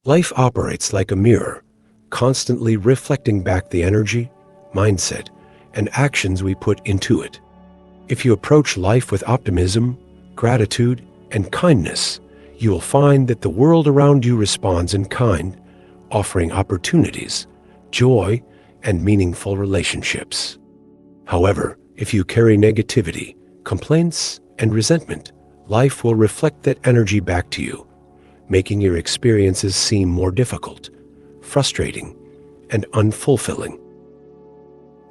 Life operates like a mirror, constantly reflecting back the energy, mindset, and actions we put into it. If you approach life with optimism, gratitude, and kindness, you will find that the world around you responds in kind, offering opportunities, joy, and meaningful relationships. However, if you carry negativity, complaints, and resentment, life will reflect that energy back to you, making your experiences seem more difficult, frustrating, and unfulfilling.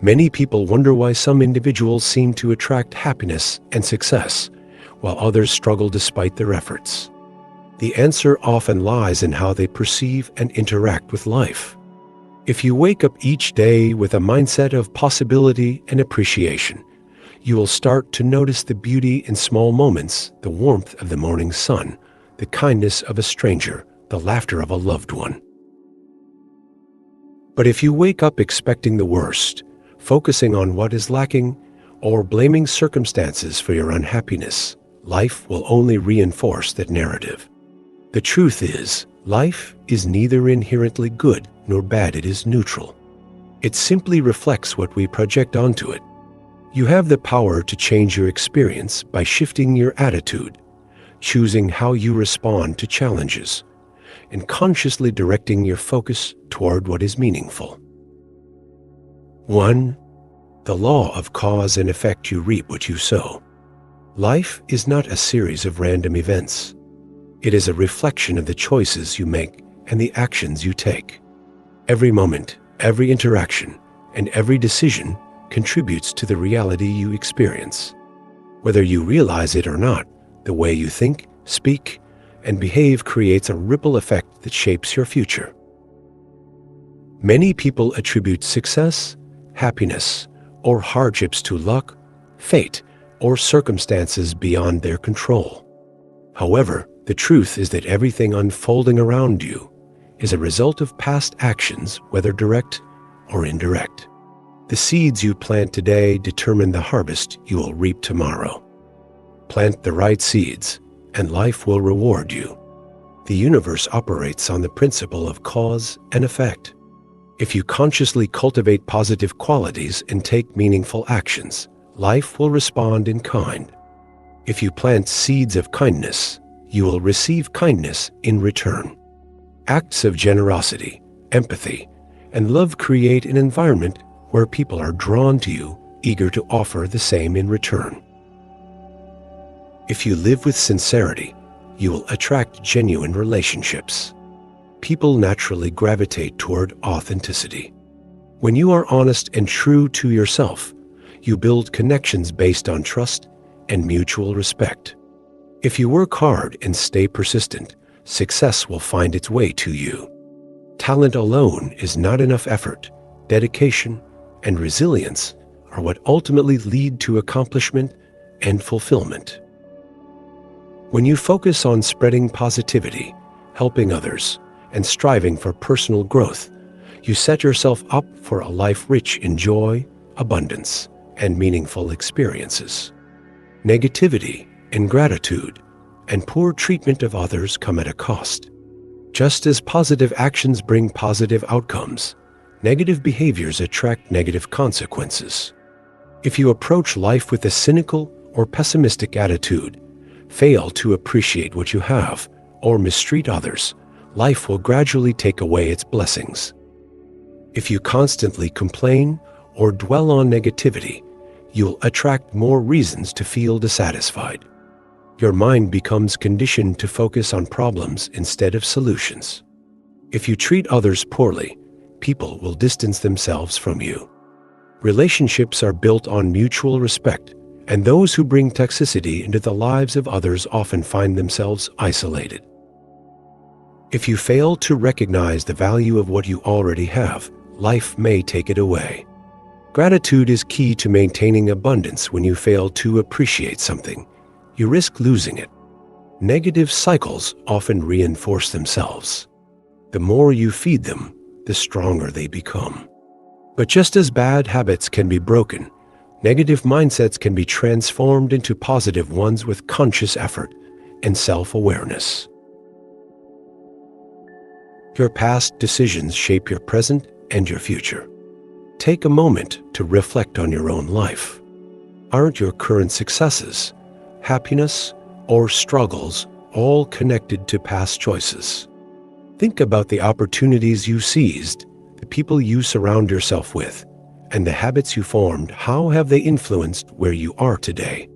Many people wonder why some individuals seem to attract happiness and success, while others struggle despite their efforts. The answer often lies in how they perceive and interact with life. If you wake up each day with a mindset of possibility and appreciation, you will start to notice the beauty in small moments, the warmth of the morning sun, the kindness of a stranger, the laughter of a loved one. But if you wake up expecting the worst, focusing on what is lacking, or blaming circumstances for your unhappiness, life will only reinforce that narrative. The truth is, life is neither inherently good nor bad, it is neutral. It simply reflects what we project onto it. You have the power to change your experience by shifting your attitude, choosing how you respond to challenges, and consciously directing your focus toward what is meaningful. 1. The law of cause and effect: you reap what you sow. Life is not a series of random events. It is a reflection of the choices you make and the actions you take. Every moment, every interaction, and every decision contributes to the reality you experience. Whether you realize it or not, the way you think, speak, and behave creates a ripple effect that shapes your future. Many people attribute success, happiness, or hardships to luck, fate, or circumstances beyond their control. However, the truth is that everything unfolding around you is a result of past actions, whether direct or indirect. The seeds you plant today determine the harvest you will reap tomorrow. Plant the right seeds, and life will reward you. The universe operates on the principle of cause and effect. If you consciously cultivate positive qualities and take meaningful actions, life will respond in kind. If you plant seeds of kindness, you will receive kindness in return. Acts of generosity, empathy, and love create an environment where people are drawn to you, eager to offer the same in return. If you live with sincerity, you will attract genuine relationships. People naturally gravitate toward authenticity. When you are honest and true to yourself, you build connections based on trust and mutual respect. If you work hard and stay persistent, success will find its way to you. Talent alone is not enough. Effort, dedication, and resilience are what ultimately lead to accomplishment and fulfillment. When you focus on spreading positivity, helping others, and striving for personal growth, you set yourself up for a life rich in joy, abundance, and meaningful experiences. Negativity, ingratitude, and poor treatment of others come at a cost. Just as positive actions bring positive outcomes, negative behaviors attract negative consequences. If you approach life with a cynical or pessimistic attitude, fail to appreciate what you have, or mistreat others, life will gradually take away its blessings. If you constantly complain or dwell on negativity, you'll attract more reasons to feel dissatisfied. Your mind becomes conditioned to focus on problems instead of solutions. If you treat others poorly, people will distance themselves from you. Relationships are built on mutual respect, and those who bring toxicity into the lives of others often find themselves isolated. If you fail to recognize the value of what you already have, life may take it away. Gratitude is key to maintaining abundance. When you fail to appreciate something, you risk losing it. Negative cycles often reinforce themselves. The more you feed them, the stronger they become. But just as bad habits can be broken, negative mindsets can be transformed into positive ones with conscious effort and self-awareness. Your past decisions shape your present and your future. Take a moment to reflect on your own life. Aren't your current successes, happiness, or struggles all connected to past choices? Think about the opportunities you seized, the people you surround yourself with, and the habits you formed. How have they influenced where you are today?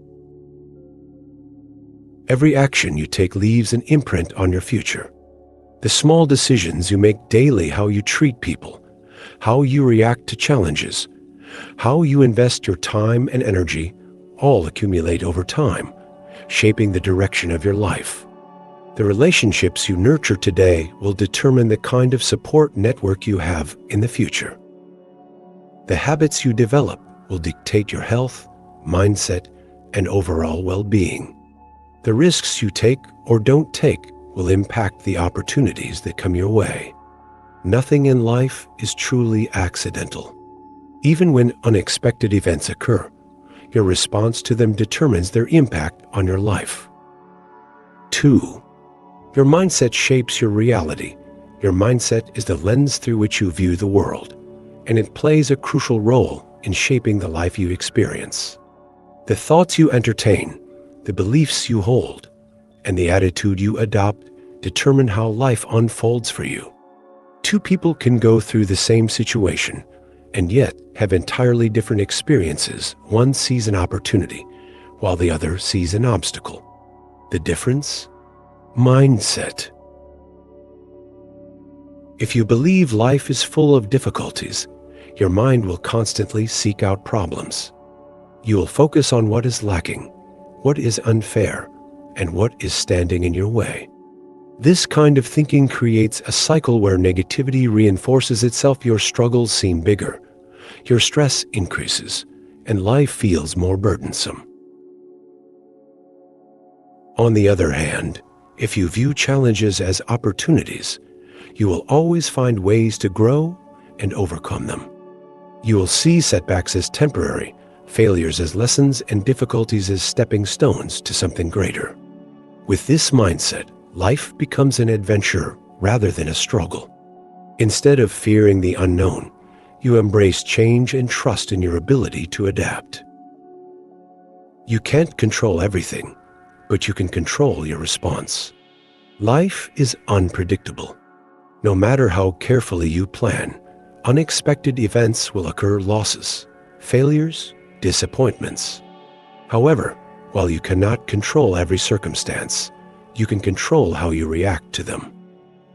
Every action you take leaves an imprint on your future. The small decisions you make daily, how you treat people, how you react to challenges, how you invest your time and energy, all accumulate over time, shaping the direction of your life. The relationships you nurture today will determine the kind of support network you have in the future. The habits you develop will dictate your health, mindset, and overall well-being. The risks you take or don't take will impact the opportunities that come your way. Nothing in life is truly accidental. Even when unexpected events occur, your response to them determines their impact on your life. 2. Your mindset shapes your reality. Your mindset is the lens through which you view the world, and it plays a crucial role in shaping the life you experience. The thoughts you entertain, the beliefs you hold, and the attitude you adopt determine how life unfolds for you. Two people can go through the same situation and yet have entirely different experiences. One sees an opportunity, while the other sees an obstacle. The difference? Mindset. If you believe life is full of difficulties, your mind will constantly seek out problems. You will focus on what is lacking, what is unfair, and what is standing in your way. This kind of thinking creates a cycle where negativity reinforces itself. Your struggles seem bigger, your stress increases, and life feels more burdensome. On the other hand, if you view challenges as opportunities, you will always find ways to grow and overcome them. You will see setbacks as temporary, failures as lessons, and difficulties as stepping stones to something greater. With this mindset, life becomes an adventure rather than a struggle. Instead of fearing the unknown, you embrace change and trust in your ability to adapt. You can't control everything, but you can control your response. Life is unpredictable. No matter how carefully you plan, unexpected events will occur: losses, failures, disappointments. However, while you cannot control every circumstance, you can control how you react to them.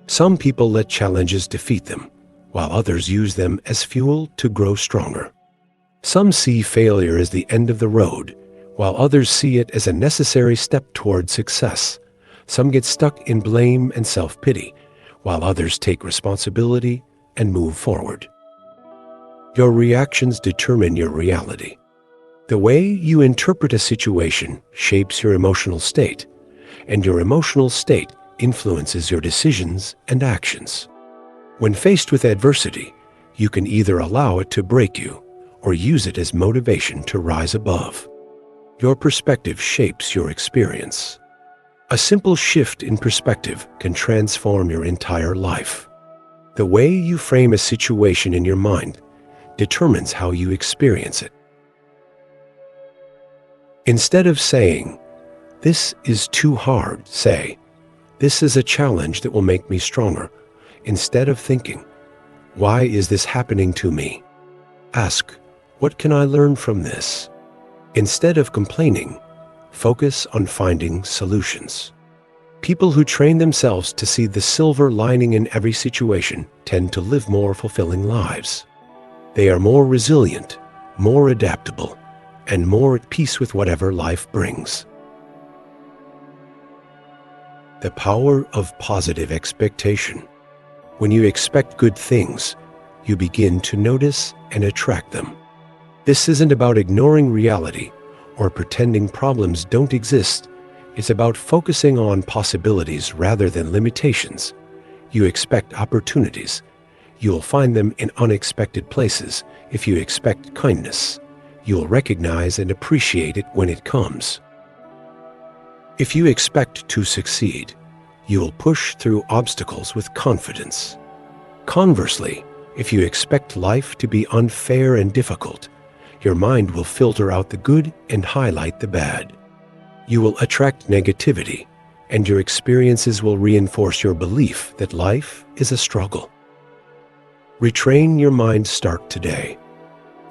Some people let challenges defeat them, while others use them as fuel to grow stronger. Some see failure as the end of the road, while others see it as a necessary step toward success. Some get stuck in blame and self-pity, while others take responsibility and move forward. Your reactions determine your reality. The way you interpret a situation shapes your emotional state, and your emotional state influences your decisions and actions. When faced with adversity, you can either allow it to break you or use it as motivation to rise above. Your perspective shapes your experience. A simple shift in perspective can transform your entire life. The way you frame a situation in your mind determines how you experience it. Instead of saying, "This is too hard," say, "This is a challenge that will make me stronger." Instead of thinking, "Why is this happening to me?" ask, "What can I learn from this?" Instead of complaining, focus on finding solutions. People who train themselves to see the silver lining in every situation tend to live more fulfilling lives. They are more resilient, more adaptable, and more at peace with whatever life brings. The power of positive expectation. When you expect good things, you begin to notice and attract them. This isn't about ignoring reality or pretending problems don't exist. It's about focusing on possibilities rather than limitations. You expect opportunities. You'll find them in unexpected places. If you expect kindness, you'll recognize and appreciate it when it comes. If you expect to succeed, You will push through obstacles with confidence. Conversely, if you expect life to be unfair and difficult, your mind will filter out the good and highlight the bad. You will attract negativity, and your experiences will reinforce your belief that life is a struggle. Retrain your mind. Start today.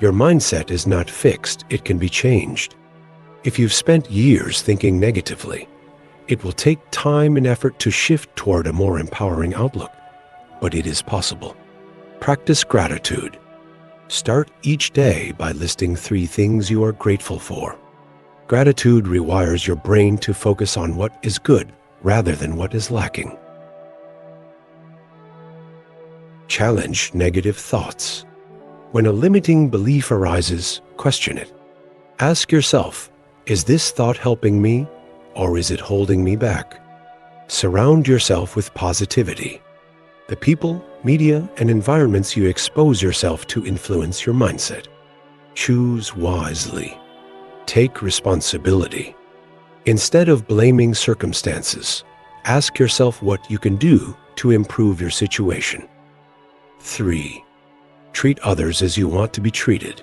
Your mindset is not fixed, it can be changed. If you've spent years thinking negatively, it will take time and effort to shift toward a more empowering outlook, but it is possible. Practice gratitude. Start each day by listing 3 things you are grateful for. Gratitude rewires your brain to focus on what is good rather than what is lacking. Challenge negative thoughts. When a limiting belief arises, question it. Ask yourself, is this thought helping me, or is it holding me back? Surround yourself with positivity. The people, media, and environments you expose yourself to influence your mindset. Choose wisely. Take responsibility. Instead of blaming circumstances, ask yourself what you can do to improve your situation. 3. Treat others as you want to be treated.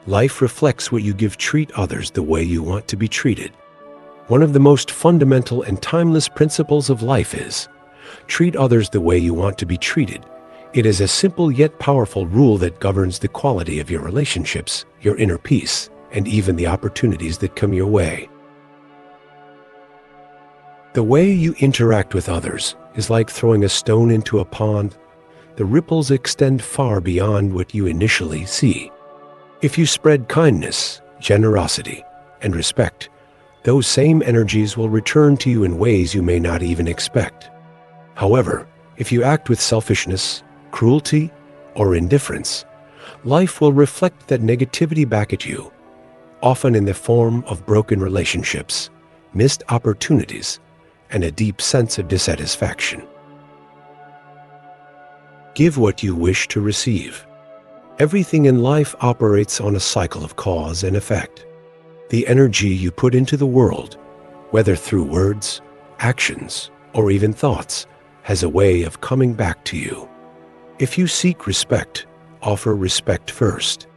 Life reflects what you give. Treat others the way you want to be treated. One of the most fundamental and timeless principles of life is, treat others the way you want to be treated. It is a simple yet powerful rule that governs the quality of your relationships, your inner peace, and even the opportunities that come your way. The way you interact with others is like throwing a stone into a pond. The ripples extend far beyond what you initially see. If you spread kindness, generosity, and respect, those same energies will return to you in ways you may not even expect. However, if you act with selfishness, cruelty, or indifference, life will reflect that negativity back at you, often in the form of broken relationships, missed opportunities, and a deep sense of dissatisfaction. Give what you wish to receive. Everything in life operates on a cycle of cause and effect. The energy you put into the world, whether through words, actions, or even thoughts, has a way of coming back to you. If you seek respect, offer respect first.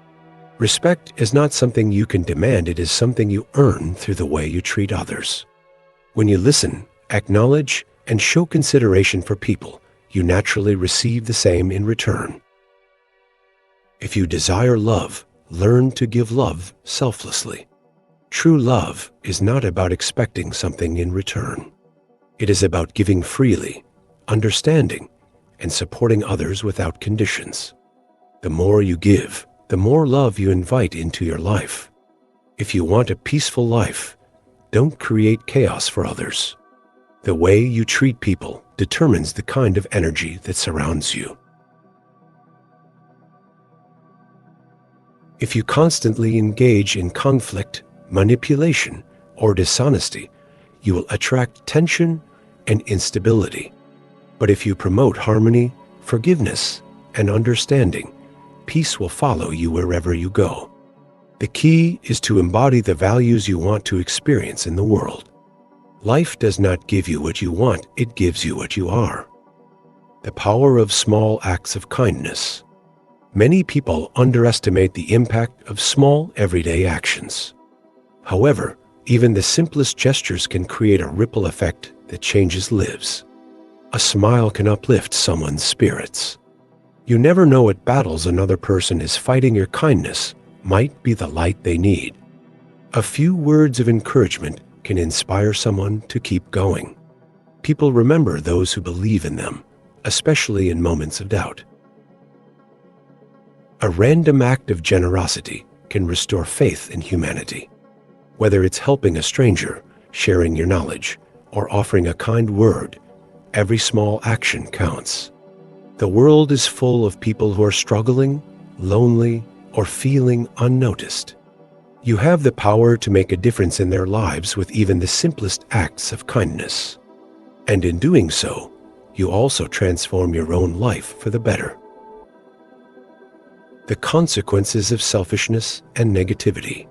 Respect is not something you can demand, it is something you earn through the way you treat others. When you listen, acknowledge, and show consideration for people, you naturally receive the same in return. If you desire love, learn to give love selflessly. True love is not about expecting something in return. It is about giving freely, understanding, and supporting others without conditions. The more you give, the more love you invite into your life. If you want a peaceful life, don't create chaos for others. The way you treat people determines the kind of energy that surrounds you. If you constantly engage in conflict, manipulation, or dishonesty, you will attract tension and instability. But if you promote harmony, forgiveness, and understanding, peace will follow you wherever you go. The key is to embody the values you want to experience in the world. Life does not give you what you want, it gives you what you are. The power of small acts of kindness. Many people underestimate the impact of small, everyday actions. However, even the simplest gestures can create a ripple effect that changes lives. A smile can uplift someone's spirits. You never know what battles another person is fighting. Your kindness might be the light they need. A few words of encouragement can inspire someone to keep going. People remember those who believe in them, especially in moments of doubt. A random act of generosity can restore faith in humanity. Whether it's helping a stranger, sharing your knowledge, or offering a kind word, every small action counts. The world is full of people who are struggling, lonely, or feeling unnoticed. You have the power to make a difference in their lives with even the simplest acts of kindness. And in doing so, you also transform your own life for the better. The consequences of selfishness and negativity.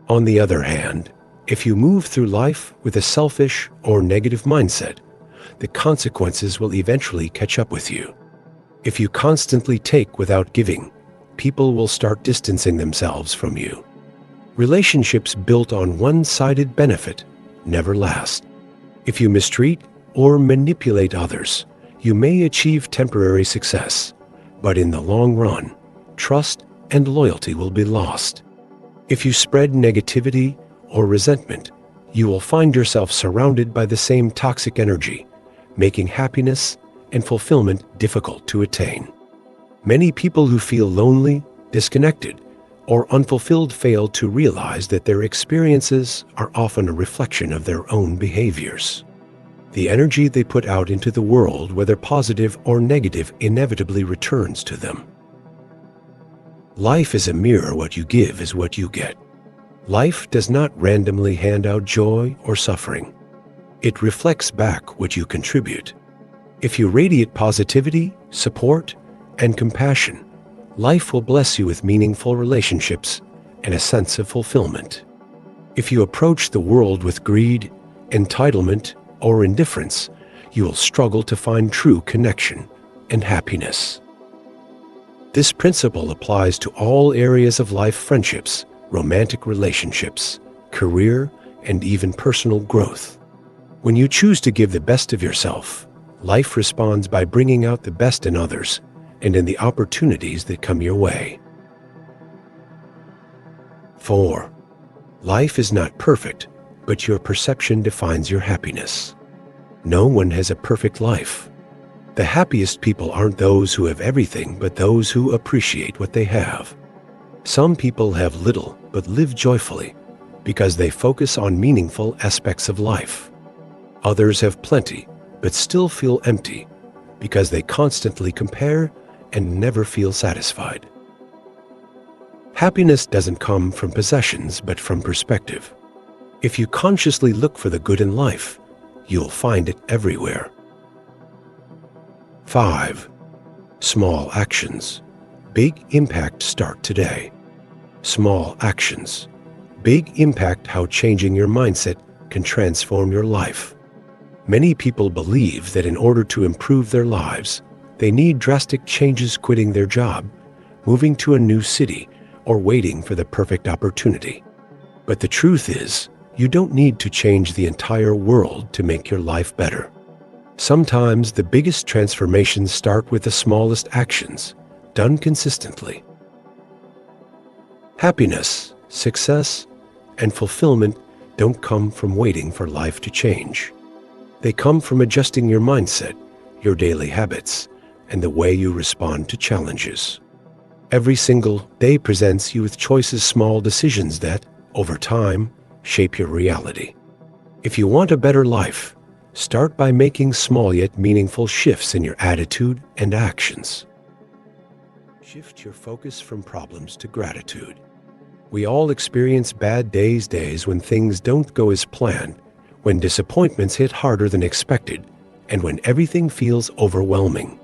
On the other hand, if you move through life with a selfish or negative mindset, the consequences will eventually catch up with you. If you constantly take without giving, people will start distancing themselves from you. Relationships built on one-sided benefit never last. If you mistreat or manipulate others, you may achieve temporary success, but in the long run, trust and loyalty will be lost. If you spread negativity or resentment, you will find yourself surrounded by the same toxic energy, making happiness and fulfillment difficult to attain. Many people who feel lonely, disconnected, or unfulfilled fail to realize that their experiences are often a reflection of their own behaviors. The energy they put out into the world, whether positive or negative, inevitably returns to them. Life is a mirror. What you give is what you get. Life does not randomly hand out joy or suffering. It reflects back what you contribute. If you radiate positivity, support, and compassion, life will bless you with meaningful relationships and a sense of fulfillment. If you approach the world with greed, entitlement, or indifference, you will struggle to find true connection and happiness. This principle applies to all areas of life: friendships, romantic relationships, career, and even personal growth. When you choose to give the best of yourself, life responds by bringing out the best in others and in the opportunities that come your way. 4. Life is not perfect, but your perception defines your happiness. No one has a perfect life. The happiest people aren't those who have everything, but those who appreciate what they have. Some people have little but live joyfully because they focus on meaningful aspects of life. Others have plenty but still feel empty because they constantly compare and never feel satisfied. Happiness doesn't come from possessions but from perspective. If you consciously look for the good in life, you'll find it everywhere. 5. Small actions. Big impact start today. Small actions. Big impact. How changing your mindset can transform your life. Many people believe that in order to improve their lives, they need drastic changes: quitting their job, moving to a new city, or waiting for the perfect opportunity. But the truth is, you don't need to change the entire world to make your life better. Sometimes the biggest transformations start with the smallest actions, done consistently. Happiness, success, and fulfillment don't come from waiting for life to change. They come from adjusting your mindset, your daily habits, and the way you respond to challenges. Every single day presents you with choices, small decisions that, over time, shape your reality. If you want a better life, start by making small yet meaningful shifts in your attitude and actions. Shift your focus from problems to gratitude. We all experience bad days when things don't go as planned, when disappointments hit harder than expected, and when everything feels overwhelming.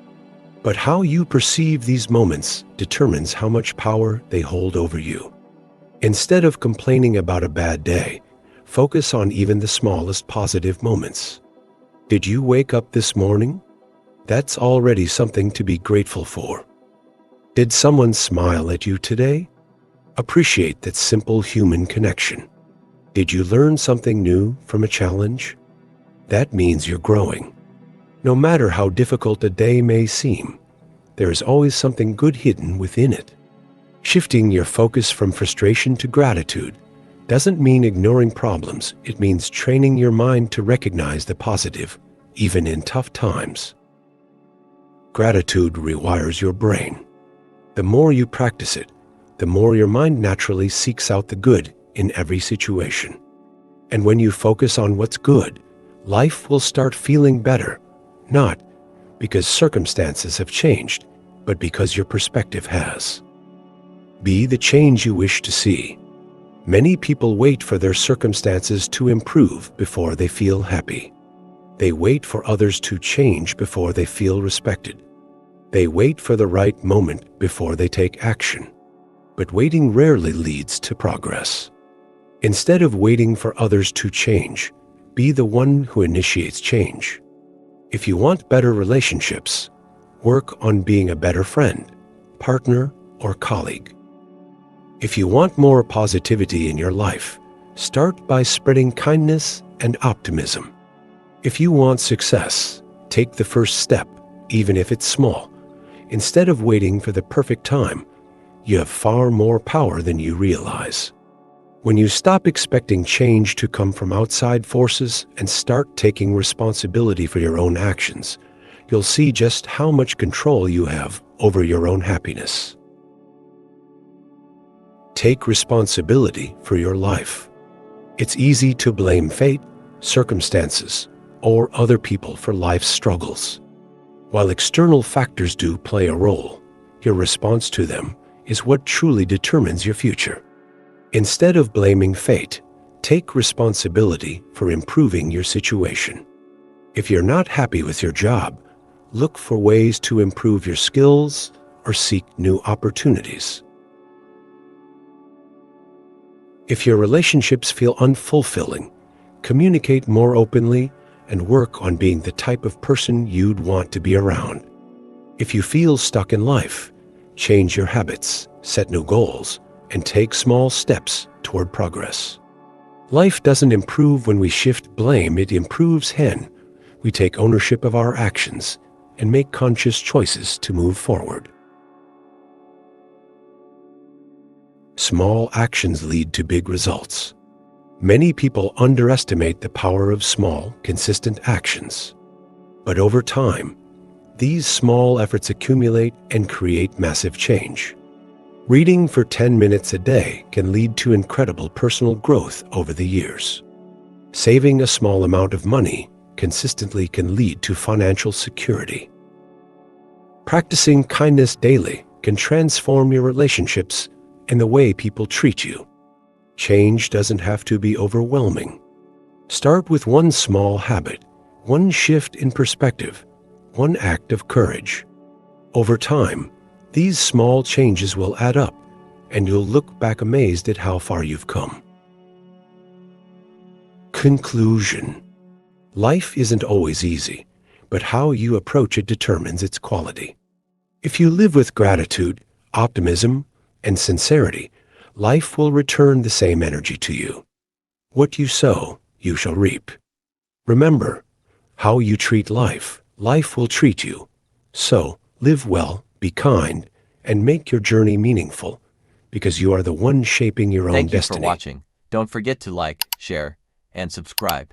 But how you perceive these moments determines how much power they hold over you. Instead of complaining about a bad day, focus on even the smallest positive moments. Did you wake up this morning? That's already something to be grateful for. Did someone smile at you today? Appreciate that simple human connection. Did you learn something new from a challenge? That means you're growing. No matter how difficult a day may seem, there is always something good hidden within it. Shifting your focus from frustration to gratitude doesn't mean ignoring problems. It means training your mind to recognize the positive, even in tough times. Gratitude rewires your brain. The more you practice it, the more your mind naturally seeks out the good in every situation. And when you focus on what's good, life will start feeling better, not because circumstances have changed, but because your perspective has. Be the change you wish to see. Many people wait for their circumstances to improve before they feel happy. They wait for others to change before they feel respected. They wait for the right moment before they take action. But waiting rarely leads to progress. Instead of waiting for others to change, be the one who initiates change. If you want better relationships, work on being a better friend, partner, or colleague. If you want more positivity in your life, start by spreading kindness and optimism. If you want success, take the first step, even if it's small. Instead of waiting for the perfect time, you have far more power than you realize. When you stop expecting change to come from outside forces and start taking responsibility for your own actions, you'll see just how much control you have over your own happiness. Take responsibility for your life. It's easy to blame fate, circumstances, or other people for life's struggles. While external factors do play a role, your response to them is what truly determines your future. Instead of blaming fate, take responsibility for improving your situation. If you're not happy with your job, look for ways to improve your skills or seek new opportunities. If your relationships feel unfulfilling, communicate more openly and work on being the type of person you'd want to be around. If you feel stuck in life, change your habits, set new goals, and take small steps toward progress. Life doesn't improve when we shift blame, it improves when we take ownership of our actions and make conscious choices to move forward. Small actions lead to big results. Many people underestimate the power of small, consistent actions. But over time, these small efforts accumulate and create massive change. Reading for 10 minutes a day can lead to incredible personal growth over the years. Saving a small amount of money consistently can lead to financial security. Practicing kindness daily can transform your relationships and the way people treat you. Change doesn't have to be overwhelming. Start with one small habit, one shift in perspective, one act of courage. Over time, these small changes will add up, and you'll look back amazed at how far you've come. Conclusion. Life isn't always easy, but how you approach it determines its quality. If you live with gratitude, optimism, and sincerity, life will return the same energy to you. What you sow, you shall reap. Remember, how you treat life, life will treat you. So, live well, be kind, and make your journey meaningful, because you are the one shaping your own destiny. Thank you for watching. Don't forget to like, share, and subscribe.